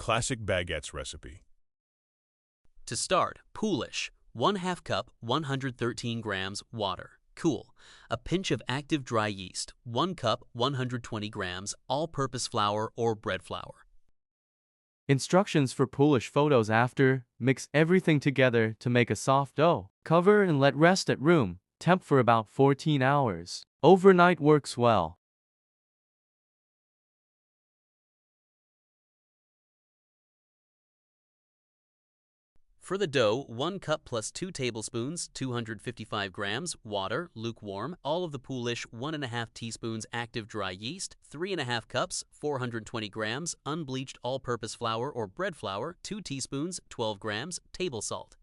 Classic baguettes recipe. To start, Polish, 1/2 cup, 113 grams, water. Cool. A pinch of active dry yeast, 1 cup, 120 grams, all-purpose flour or bread flour. Instructions for Polish photos after. Mix everything together to make a soft dough. Cover and let rest at room temp for about 14 hours. Overnight works well. For the dough, 1 cup plus 2 tablespoons, 255 grams, water, lukewarm, all of the Polish 1½ teaspoons active dry yeast, 3½ cups, 420 grams, unbleached all-purpose flour or bread flour, 2 teaspoons, 12 grams, table salt.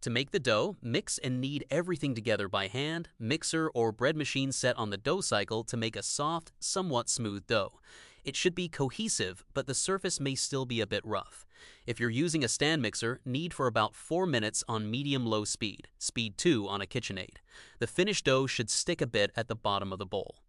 To make the dough, mix and knead everything together by hand, mixer or bread machine set on the dough cycle to make a soft, somewhat smooth dough. It should be cohesive, but the surface may still be a bit rough. If you're using a stand mixer, knead for about 4 minutes on medium-low speed, speed 2 on a KitchenAid. The finished dough should stick a bit at the bottom of the bowl.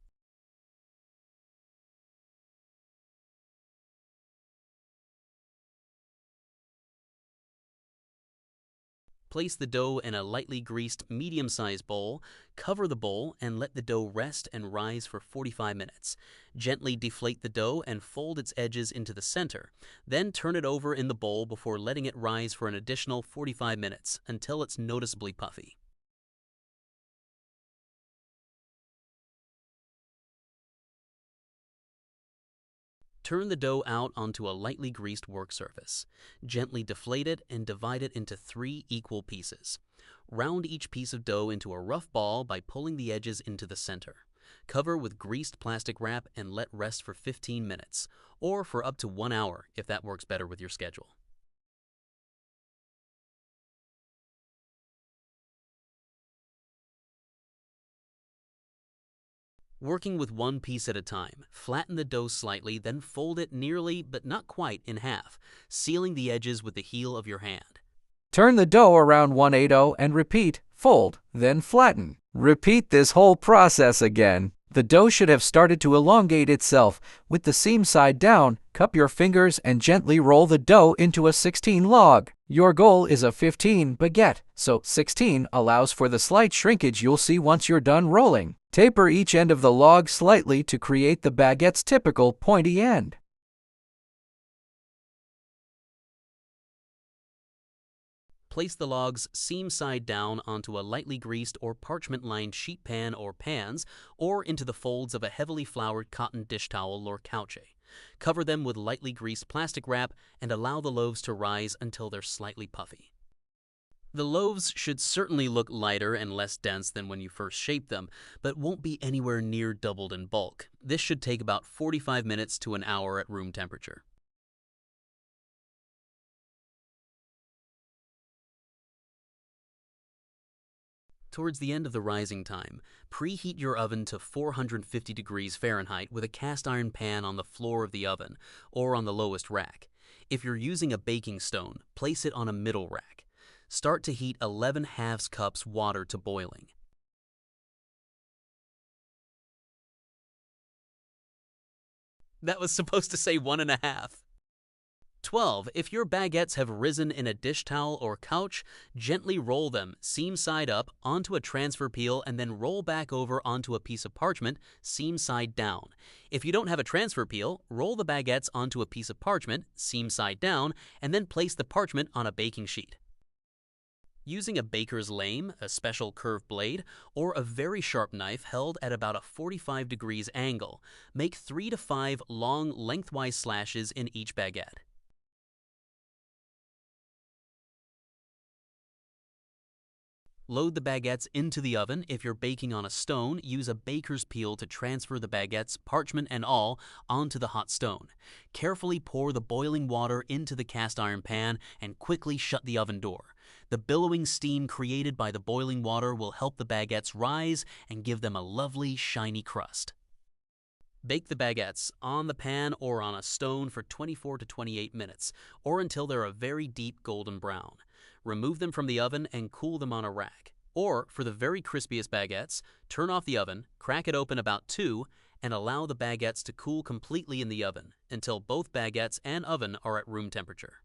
Place the dough in a lightly greased medium-sized bowl, cover the bowl, and let the dough rest and rise for 45 minutes. Gently deflate the dough and fold its edges into the center. Then turn it over in the bowl before letting it rise for an additional 45 minutes until it's noticeably puffy. Turn the dough out onto a lightly greased work surface. Gently deflate it and divide it into 3 equal pieces. Round each piece of dough into a rough ball by pulling the edges into the center. Cover with greased plastic wrap and let rest for 15 minutes, or for up to 1 hour if that works better with your schedule. Working with one piece at a time, flatten the dough slightly, then fold it nearly, but not quite, in half, sealing the edges with the heel of your hand. Turn the dough around 180 and repeat, fold, then flatten. Repeat this whole process again. The dough should have started to elongate itself. With the seam side down, cup your fingers and gently roll the dough into a 16 log. Your goal is a 15 baguette, so 16 allows for the slight shrinkage you'll see once you're done rolling. Taper each end of the log slightly to create the baguette's typical pointy end. Place the logs seam side down onto a lightly greased or parchment-lined sheet pan or pans, or into the folds of a heavily floured cotton dish towel or couche. Cover them with lightly greased plastic wrap and allow the loaves to rise until they're slightly puffy. The loaves should certainly look lighter and less dense than when you first shaped them, but won't be anywhere near doubled in bulk. This should take about 45 minutes to an hour at room temperature. Towards the end of the rising time, preheat your oven to 450 degrees Fahrenheit with a cast iron pan on the floor of the oven or on the lowest rack. If you're using a baking stone, place it on a middle rack. Start to heat 11/2 cups water to boiling. That was supposed to say 1½. 12. If your baguettes have risen in a dish towel or couch, gently roll them, seam side up, onto a transfer peel and then roll back over onto a piece of parchment, seam side down. If you don't have a transfer peel, roll the baguettes onto a piece of parchment, seam side down, and then place the parchment on a baking sheet. Using a baker's lame, a special curved blade, or a very sharp knife held at about a 45 degrees angle, make 3 to 5 long lengthwise slashes in each baguette. Load the baguettes into the oven. If you're baking on a stone, use a baker's peel to transfer the baguettes, parchment and all, onto the hot stone. Carefully pour the boiling water into the cast iron pan and quickly shut the oven door. The billowing steam created by the boiling water will help the baguettes rise and give them a lovely, shiny crust. Bake the baguettes on the pan or on a stone for 24 to 28 minutes, or until they're a very deep golden brown. Remove them from the oven and cool them on a rack. Or, for the very crispiest baguettes, turn off the oven, crack it open about 2, and allow the baguettes to cool completely in the oven until both baguettes and oven are at room temperature.